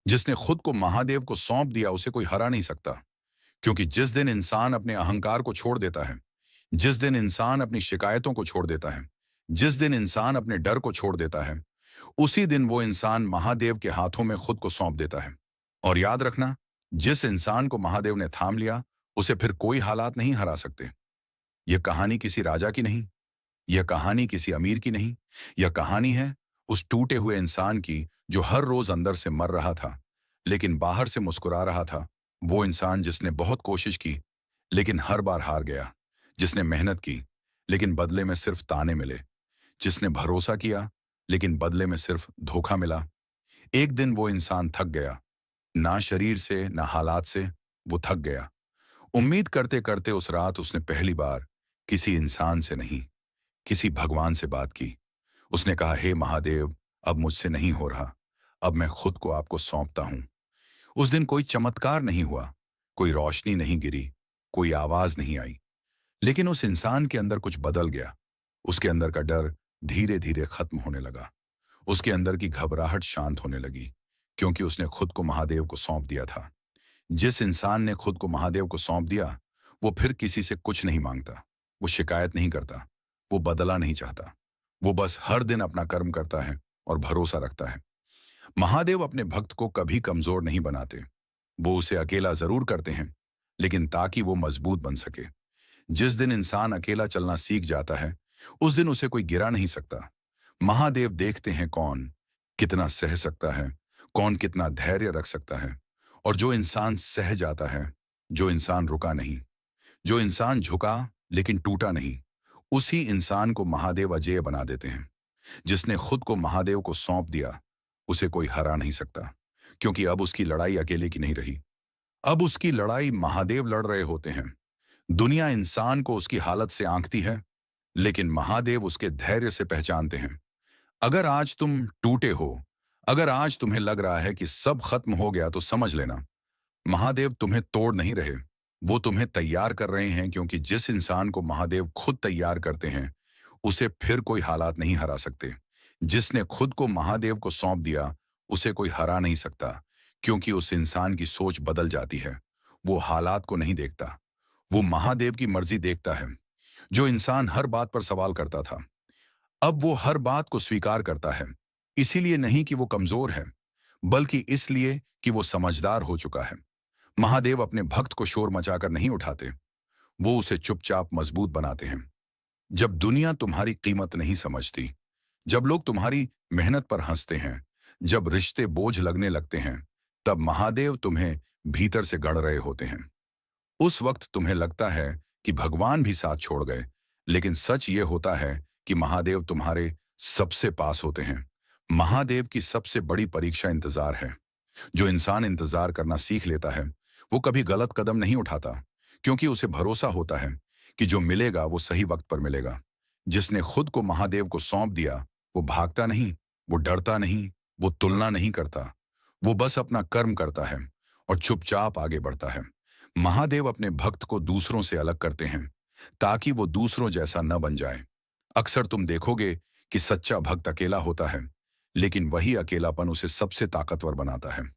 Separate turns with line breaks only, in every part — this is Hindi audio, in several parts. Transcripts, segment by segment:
जिसने खुद को महादेव को सौंप दिया उसे कोई हरा नहीं सकता। क्योंकि जिस दिन इंसान अपने अहंकार को छोड़ देता है, जिस दिन इंसान अपनी शिकायतों को छोड़ देता है, जिस दिन इंसान अपने डर को छोड़ देता है, उसी दिन वो इंसान महादेव के हाथों में खुद को सौंप देता है। और याद रखना, जिस इंसान को महादेव ने थाम लिया, उसे फिर कोई हालात नहीं हरा सकते। यह कहानी किसी राजा की नहीं, यह कहानी किसी अमीर की नहीं, यह कहानी है उस टूटे हुए इंसान की जो हर रोज अंदर से मर रहा था लेकिन बाहर से मुस्कुरा रहा था। वो इंसान जिसने बहुत कोशिश की लेकिन हर बार हार गया, जिसने मेहनत की लेकिन बदले में सिर्फ ताने मिले, जिसने भरोसा किया लेकिन बदले में सिर्फ धोखा मिला। एक दिन वो इंसान थक गया, ना शरीर से ना हालात से, वो थक गया। उम्मीद करते करते उस रात उसने पहली बार किसी इंसान से नहीं, किसी भगवान से बात की। उसने कहा, हे महादेव, अब मुझसे नहीं हो रहा, अब मैं खुद को आपको सौंपता हूं। उस दिन कोई चमत्कार नहीं हुआ, कोई रोशनी नहीं गिरी, कोई आवाज नहीं आई, लेकिन उस इंसान के अंदर कुछ बदल गया। उसके अंदर का डर धीरे धीरे खत्म होने लगा, उसके अंदर की घबराहट शांत होने लगी, क्योंकि उसने खुद को महादेव को सौंप दिया था। जिस इंसान ने खुद को महादेव को सौंप दिया, वो फिर किसी से कुछ नहीं मांगता, वो शिकायत नहीं करता, वो बदला नहीं चाहता, वो बस हर दिन अपना कर्म करता है और भरोसा रखता है। महादेव अपने भक्त को कभी कमजोर नहीं बनाते, वो उसे अकेला जरूर करते हैं, लेकिन ताकि वो मजबूत बन सके। जिस दिन इंसान अकेला चलना सीख जाता है, उस दिन उसे कोई गिरा नहीं सकता। महादेव देखते हैं कौन कितना सह सकता है, कौन कितना धैर्य रख सकता है। और जो इंसान सह जाता है, जो इंसान रुका नहीं, जो इंसान झुका लेकिन टूटा नहीं, उसी इंसान को महादेव अजेय बना देते हैं। जिसने खुद को महादेव को सौंप दिया, उसे कोई हरा नहीं सकता, क्योंकि अब उसकी लड़ाई अकेले की नहीं रही, अब उसकी लड़ाई महादेव लड़ रहे होते हैं। दुनिया इंसान को उसकी हालत से आंकती है, लेकिन महादेव उसके धैर्य से पहचानते हैं। अगर आज तुम टूटे हो, अगर आज तुम्हें लग रहा है कि सब खत्म हो गया, तो समझ लेना, महादेव तुम्हें तोड़ नहीं रहे, वो तुम्हें तैयार कर रहे हैं। क्योंकि जिस इंसान को महादेव खुद तैयार करते हैं, उसे फिर कोई हालात नहीं हरा सकते। जिसने खुद को महादेव को सौंप दिया, उसे कोई हरा नहीं सकता, क्योंकि उस इंसान की सोच बदल जाती है। वो हालात को नहीं देखता, वो महादेव की मर्जी देखता है। जो इंसान हर बात पर सवाल करता था, अब वो हर बात को स्वीकार करता है। इसीलिए नहीं कि वो कमजोर है, बल्कि इसलिए कि वो समझदार हो चुका है। महादेव अपने भक्त को शोर मचाकर नहीं उठाते, वो उसे चुपचाप मजबूत बनाते हैं। जब दुनिया तुम्हारी कीमत नहीं समझती, जब लोग तुम्हारी मेहनत पर हंसते हैं, जब रिश्ते बोझ लगने लगते हैं, तब महादेव तुम्हें भीतर से गढ़ रहे होते हैं। उस वक्त तुम्हें लगता है कि भगवान भी साथ छोड़ गए, लेकिन सच ये होता है कि महादेव तुम्हारे सबसे पास होते हैं। महादेव की सबसे बड़ी परीक्षा इंतजार है। जो इंसान इंतजार करना सीख लेता है, वो कभी गलत कदम नहीं उठाता, क्योंकि उसे भरोसा होता है कि जो मिलेगा वो सही वक्त पर मिलेगा। जिसने खुद को महादेव को सौंप दिया, वो भागता नहीं, वो डरता नहीं, वो तुलना नहीं करता, वो बस अपना कर्म करता है और चुपचाप आगे बढ़ता है। महादेव अपने भक्त को दूसरों से अलग करते हैं, ताकि वो दूसरों जैसा न बन जाए। अक्सर तुम देखोगे कि सच्चा भक्त अकेला होता है, लेकिन वही अकेलापन उसे सबसे ताकतवर बनाता है।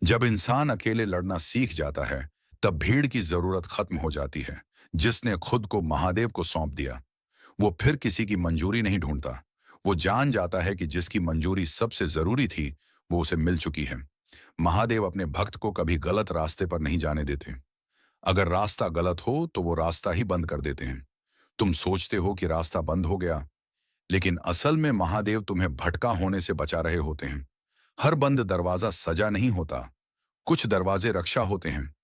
जब इंसान अकेले लड़ना सीख जाता है, तब भीड़ की जरूरत खत्म हो जाती है। जिसने खुद को महादेव को सौंप दिया, वो फिर किसी की मंजूरी नहीं ढूंढता। वो जान जाता है कि जिसकी मंजूरी सबसे जरूरी थी, वो उसे मिल चुकी है। महादेव अपने भक्त को कभी गलत रास्ते पर नहीं जाने देते। अगर रास्ता गलत हो तो वो रास्ता ही बंद कर देते हैं। तुम सोचते हो कि रास्ता बंद हो गया, लेकिन असल में महादेव तुम्हें भटका होने से बचा रहे होते हैं। हर बंद दरवाजा सजा नहीं होता, कुछ दरवाजे रक्षा होते हैं।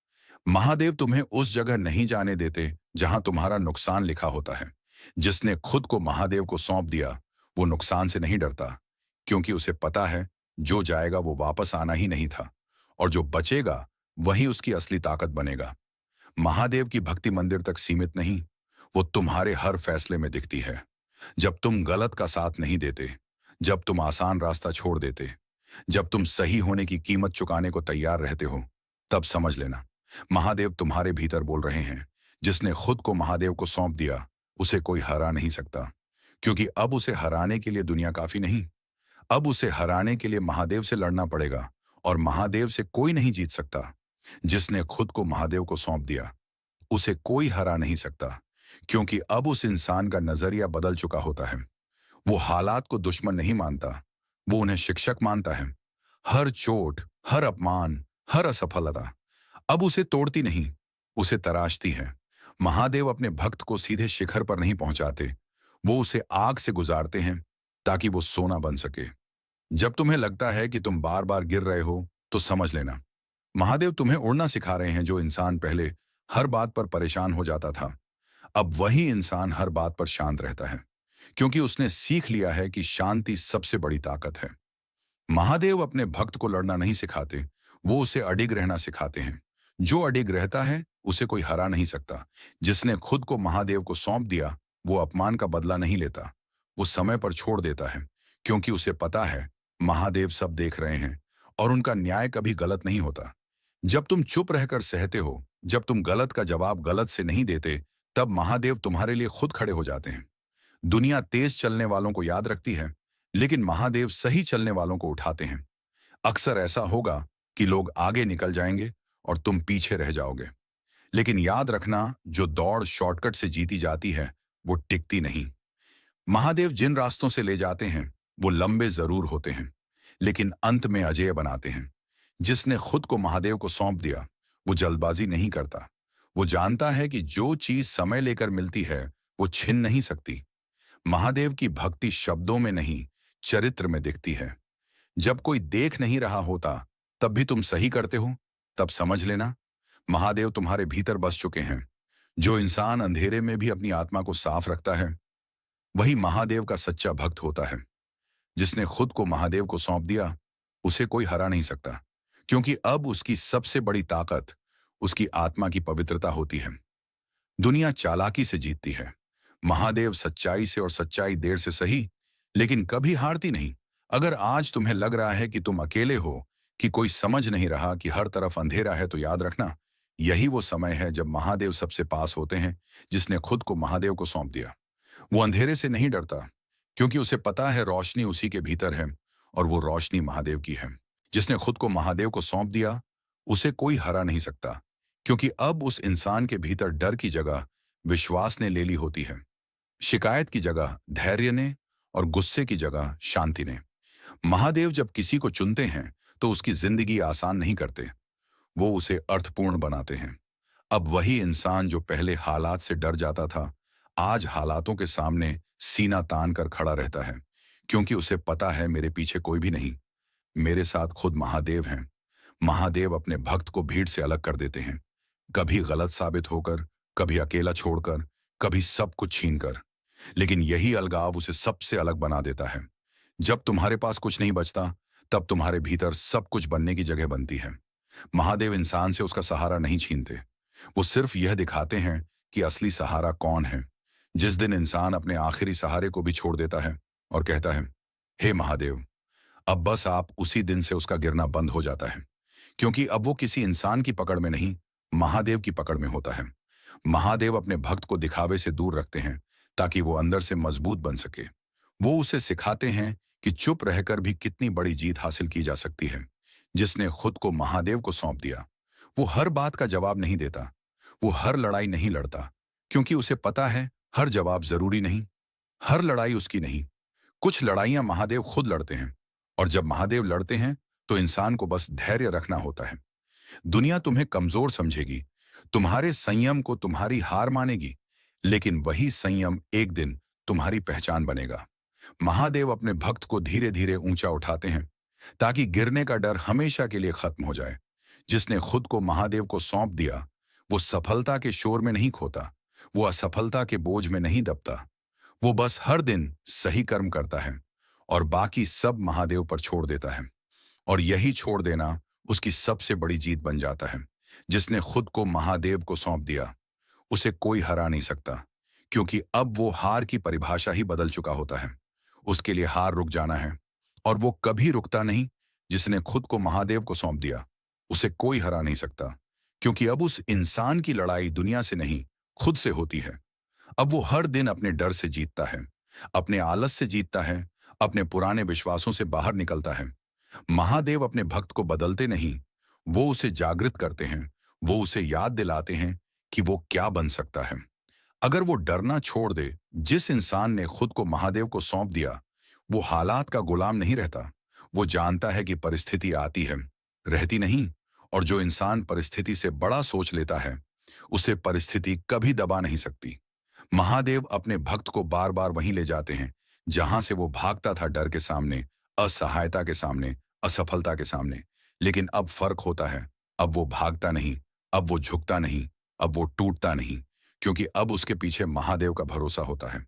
महादेव तुम्हें उस जगह नहीं जाने देते जहां तुम्हारा नुकसान लिखा होता है। जिसने खुद को महादेव को सौंप दिया, वो नुकसान से नहीं डरता, क्योंकि उसे पता है जो जाएगा वो वापस आना ही नहीं था, और जो बचेगा वही उसकी असली ताकत बनेगा। महादेव की भक्ति मंदिर तक सीमित नहीं, वो तुम्हारे हर फैसले में दिखती है। जब तुम गलत का साथ नहीं देते, जब तुम आसान रास्ता छोड़ देते, जब तुम सही होने की कीमत चुकाने को तैयार रहते हो, तब समझ लेना, महादेव तुम्हारे भीतर बोल रहे हैं। जिसने खुद को महादेव को सौंप दिया, उसे कोई हरा नहीं सकता, क्योंकि अब उसे हराने के लिए दुनिया काफी नहीं, अब उसे हराने के लिए महादेव से लड़ना पड़ेगा। और महादेव से कोई नहीं जीत सकता। जिसने खुद को महादेव को सौंप दिया, उसे कोई हरा नहीं सकता, क्योंकि अब उस इंसान का नजरिया बदल चुका होता है। वो हालात को दुश्मन नहीं मानता, वो उन्हें शिक्षक मानता है। हर चोट, हर अपमान, हर असफलता अब उसे तोड़ती नहीं, उसे तराशती है। महादेव अपने भक्त को सीधे शिखर पर नहीं पहुंचाते, वो उसे आग से गुजारते हैं ताकि वो सोना बन सके। जब तुम्हें लगता है कि तुम बार बार गिर रहे हो, तो समझ लेना महादेव तुम्हें उड़ना सिखा रहे हैं। जो इंसान पहले हर बात पर परेशान हो जाता था, अब वही इंसान हर बात पर शांत रहता है, क्योंकि उसने सीख लिया है कि शांति सबसे बड़ी ताकत है। महादेव अपने भक्त को लड़ना नहीं सिखाते, वो उसे अडिग रहना सिखाते हैं। जो अडिग रहता है, उसे कोई हरा नहीं सकता। जिसने खुद को महादेव को सौंप दिया, वो अपमान का बदला नहीं लेता, वो समय पर छोड़ देता है, क्योंकि उसे पता है महादेव सब देख रहे हैं और उनका न्याय कभी गलत नहीं होता। जब तुम चुप रहकर सहते हो, जब तुम गलत का जवाब गलत से नहीं देते, तब महादेव तुम्हारे लिए खुद खड़े हो जाते हैं। दुनिया तेज चलने वालों को याद रखती है, लेकिन महादेव सही चलने वालों को उठाते हैं। अक्सर ऐसा होगा कि लोग आगे निकल जाएंगे और तुम पीछे रह जाओगे, लेकिन याद रखना, जो दौड़ शॉर्टकट से जीती जाती है, वो टिकती नहीं। महादेव जिन रास्तों से ले जाते हैं, वो लंबे जरूर होते हैं, लेकिन अंत में अजेय बनाते हैं। जिसने खुद को महादेव को सौंप दिया, वो जल्दबाजी नहीं करता। वो जानता है कि जो चीज समय लेकर मिलती है, वो छिन नहीं सकती। महादेव की भक्ति शब्दों में नहीं, चरित्र में दिखती है। जब कोई देख नहीं रहा होता, तब भी तुम सही करते हो, तब समझ लेना महादेव तुम्हारे भीतर बस चुके हैं। जो इंसान अंधेरे में भी अपनी आत्मा को साफ रखता है, वही महादेव का सच्चा भक्त होता है। जिसने खुद को महादेव को सौंप दिया, उसे कोई हरा नहीं सकता, क्योंकि अब उसकी सबसे बड़ी ताकत उसकी आत्मा की पवित्रता होती है। दुनिया चालाकी से जीतती है, महादेव सच्चाई से, और सच्चाई देर से सही, लेकिन कभी हारती नहीं। अगर आज तुम्हें लग रहा है कि तुम अकेले हो, कि कोई समझ नहीं रहा, कि हर तरफ अंधेरा है, तो याद रखना, यही वो समय है जब महादेव सबसे पास होते हैं। जिसने खुद को महादेव को सौंप दिया, वो अंधेरे से नहीं डरता, क्योंकि उसे पता है रोशनी उसी के भीतर है, और वो रोशनी महादेव की है। जिसने खुद को महादेव को सौंप दिया, उसे कोई हरा नहीं सकता, क्योंकि अब उस इंसान के भीतर डर की जगह विश्वास ने ले ली होती है, शिकायत की जगह धैर्य ने, और गुस्से की जगह शांति ने। महादेव जब किसी को चुनते हैं, तो उसकी जिंदगी आसान नहीं करते, वो उसे अर्थपूर्ण बनाते हैं। अब वही इंसान जो पहले हालात से डर जाता था, आज हालातों के सामने सीना तान कर खड़ा रहता है, क्योंकि उसे पता है मेरे पीछे कोई भी नहीं, मेरे साथ खुद महादेव हैं। महादेव अपने भक्त को भीड़ से अलग कर देते हैं, कभी गलत साबित होकर, कभी अकेला छोड़कर, कभी सब कुछ छीनकर, लेकिन यही अलगाव उसे सबसे अलग बना देता है। जब तुम्हारे पास कुछ नहीं बचता, तब तुम्हारे भीतर सब कुछ बनने की जगह बनती है। महादेव इंसान से उसका सहारा नहीं छीनते, वो सिर्फ यह दिखाते हैं कि असली सहारा कौन है। जिस दिन इंसान अपने आखिरी सहारे को भी छोड़ देता है और कहता है, हे महादेव, अब बस आप, उसी दिन से उसका गिरना बंद हो जाता है, क्योंकि अब वो किसी इंसान की पकड़ में नहीं, महादेव की पकड़ में होता है। महादेव अपने भक्त को दिखावे से दूर रखते हैं, ताकि वो अंदर से मजबूत बन सके। वो उसे सिखाते हैं कि चुप रहकर भी कितनी बड़ी जीत हासिल की जा सकती है। जिसने खुद को महादेव को सौंप दिया, वो हर बात का जवाब नहीं देता, वो हर लड़ाई नहीं लड़ता, क्योंकि उसे पता है हर जवाब जरूरी नहीं, हर लड़ाई उसकी नहीं। कुछ लड़ाइयां महादेव खुद लड़ते हैं, और जब महादेव लड़ते हैं, तो इंसान को बस धैर्य रखना होता है। दुनिया तुम्हें कमजोर समझेगी, तुम्हारे संयम को तुम्हारी हार मानेगी, लेकिन वही संयम एक दिन तुम्हारी पहचान बनेगा। महादेव अपने भक्त को धीरे धीरे ऊंचा उठाते हैं, ताकि गिरने का डर हमेशा के लिए खत्म हो जाए। जिसने खुद को महादेव को सौंप दिया, वो सफलता के शोर में नहीं खोता, वो असफलता के बोझ में नहीं दबता। वो बस हर दिन सही कर्म करता है, और बाकी सब महादेव पर छोड़ देता है। और यही छोड़ देना उसकी सबसे बड़ी जीत बन जाता है। जिसने खुद को महादेव को सौंप दिया, उसे कोई हरा नहीं सकता, क्योंकि अब वो हार की परिभाषा ही बदल चुका होता है। उसके लिए हार रुक जाना है, और वो कभी रुकता नहीं। जिसने खुद को महादेव को सौंप दिया, उसे कोई हरा नहीं सकता, क्योंकि अब उस इंसान की लड़ाई दुनिया से नहीं, खुद से होती है। अब वो हर दिन अपने डर से जीतता है, अपने आलस से जीतता है, अपने पुराने विश्वासों से बाहर निकलता है। महादेव अपने भक्त को बदलते नहीं, वो उसे जागृत करते हैं। वो उसे याद दिलाते हैं कि वो क्या बन सकता है अगर वो डरना छोड़ दे। जिस इंसान ने खुद को महादेव को सौंप दिया, वो हालात का गुलाम नहीं रहता। वो जानता है कि परिस्थिति आती है, रहती नहीं। और जो इंसान परिस्थिति से बड़ा सोच लेता है, उसे परिस्थिति कभी दबा नहीं सकती। महादेव अपने भक्त को बार बार वहीं ले जाते हैं जहां से वो भागता था, डर के सामने, असहायता के सामने, असफलता के सामने। लेकिन अब फर्क होता है। अब वो भागता नहीं, अब वो झुकता नहीं, अब वो टूटता नहीं, क्योंकि अब उसके पीछे महादेव का भरोसा होता है।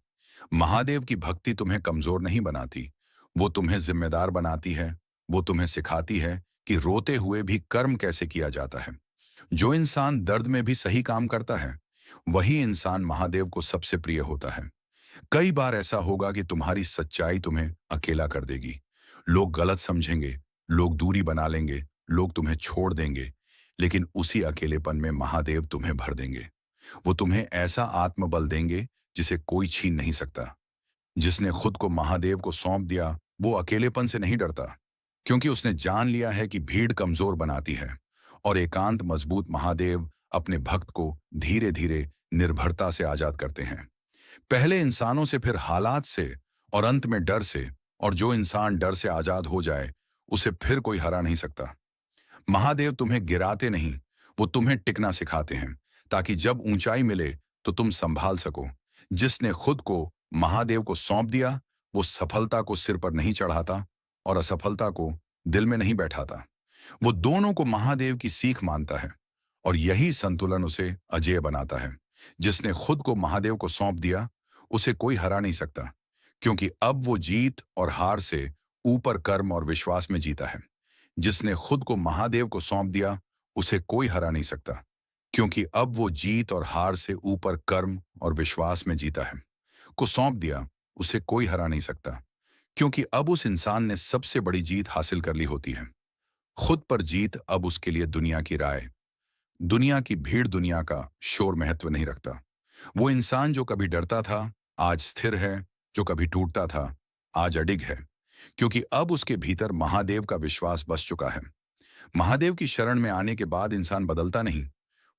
महादेव की भक्ति तुम्हें कमजोर नहीं बनाती, वो तुम्हें जिम्मेदार बनाती है। वो तुम्हें सिखाती है कि रोते हुए भी कर्म कैसे किया जाता है। जो इंसान दर्द में भी सही काम करता है, वही इंसान महादेव को सबसे प्रिय होता है। कई बार ऐसा होगा कि तुम्हारी सच्चाई तुम्हें अकेला कर देगी। लोग गलत समझेंगे, लोग दूरी बना लेंगे, लोग तुम्हें छोड़ देंगे। लेकिन उसी अकेलेपन में महादेव तुम्हें भर देंगे। वो तुम्हें ऐसा आत्मबल देंगे जिसे कोई छीन नहीं सकता। जिसने खुद को महादेव को सौंप दिया, वो अकेलेपन से नहीं डरता, क्योंकि उसने जान लिया है कि भीड़ कमजोर बनाती है और एकांत मजबूत महादेव अपने भक्त को धीरे धीरे निर्भरता से आजाद करते हैं। पहले इंसानों से, फिर हालात से, और अंत में डर से। और जो इंसान डर से आजाद हो जाए, उसे फिर कोई हरा नहीं सकता। महादेव तुम्हें गिराते नहीं, वो तुम्हें टिकना सिखाते हैं, ताकि जब ऊंचाई मिले तो तुम संभाल सको। जिसने खुद को महादेव को सौंप दिया, वो सफलता को सिर पर नहीं चढ़ाता और असफलता को दिल में नहीं बैठाता। वो दोनों को महादेव की सीख मानता है, और यही संतुलन उसे अजेय बनाता है। जिसने खुद को महादेव को सौंप दिया, उसे कोई हरा नहीं सकता, क्योंकि अब वो जीत और हार से ऊपर कर्म और विश्वास में जीता है। जिसने खुद को महादेव को सौंप दिया, उसे कोई हरा नहीं सकता, क्योंकि अब वो जीत और हार से ऊपर कर्म और विश्वास में जीता है। को सौंप दिया, उसे कोई हरा नहीं सकता, क्योंकि अब उस इंसान ने सबसे बड़ी जीत हासिल कर ली होती है। खुद पर जीत अब उसके लिए दुनिया की राय, दुनिया की भीड़, दुनिया का शोर महत्व नहीं रखता। वो इंसान जो कभी डरता था, आज स्थिर है। जो कभी टूटता था, आज अडिग है, क्योंकि अब उसके भीतर महादेव का विश्वास बस चुका है। महादेव की शरण में आने के बाद इंसान बदलता नहीं,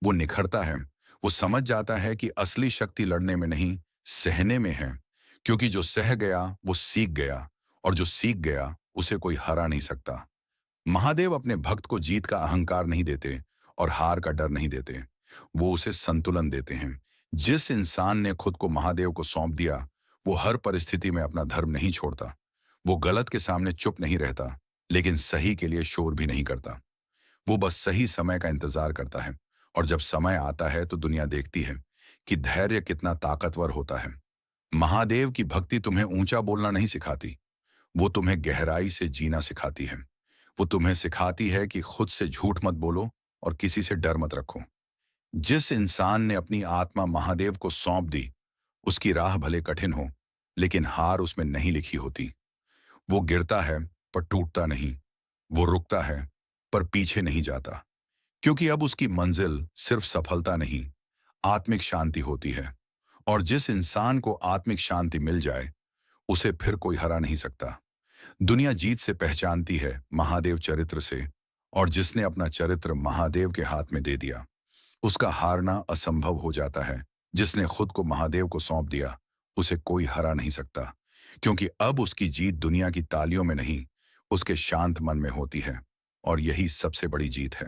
वो निखरता है। वो समझ जाता है कि असली शक्ति लड़ने में नहीं, सहने में है। क्योंकि जो सह गया वो सीख गया, और जो सीख गया उसे कोई हरा नहीं सकता। महादेव अपने भक्त को जीत का अहंकार नहीं देते और हार का डर नहीं देते। वो उसे संतुलन देते हैं। जिस इंसान ने खुद को महादेव को सौंप दिया, वो हर परिस्थिति में अपना धर्म नहीं छोड़ता। वो गलत के सामने चुप नहीं रहता, लेकिन सही के लिए शोर भी नहीं करता। वो बस सही समय का इंतजार करता है, और जब समय आता है तो दुनिया देखती है कि धैर्य कितना ताकतवर होता है। महादेव की भक्ति तुम्हें ऊंचा बोलना नहीं सिखाती, वो तुम्हें गहराई से जीना सिखाती है। वो तुम्हें सिखाती है कि खुद से झूठ मत बोलो और किसी से डर मत रखो। जिस इंसान ने अपनी आत्मा महादेव को सौंप दी, उसकी राह भले कठिन हो, लेकिन हार उसमें नहीं लिखी होती। वो गिरता है पर टूटता नहीं, वो रुकता है पर पीछे नहीं जाता, क्योंकि अब उसकी मंजिल सिर्फ सफलता नहीं, आत्मिक शांति होती है। और जिस इंसान को आत्मिक शांति मिल जाए, उसे फिर कोई हरा नहीं सकता। दुनिया जीत से पहचानती है, महादेव चरित्र से। और जिसने अपना चरित्र महादेव के हाथ में दे दिया, उसका हारना असंभव हो जाता है। जिसने खुद को महादेव को सौंप दिया, उसे कोई हरा नहीं सकता, क्योंकि अब उसकी जीत दुनिया की तालियों में नहीं, उसके शांत मन में होती है। और यही सबसे बड़ी जीत है।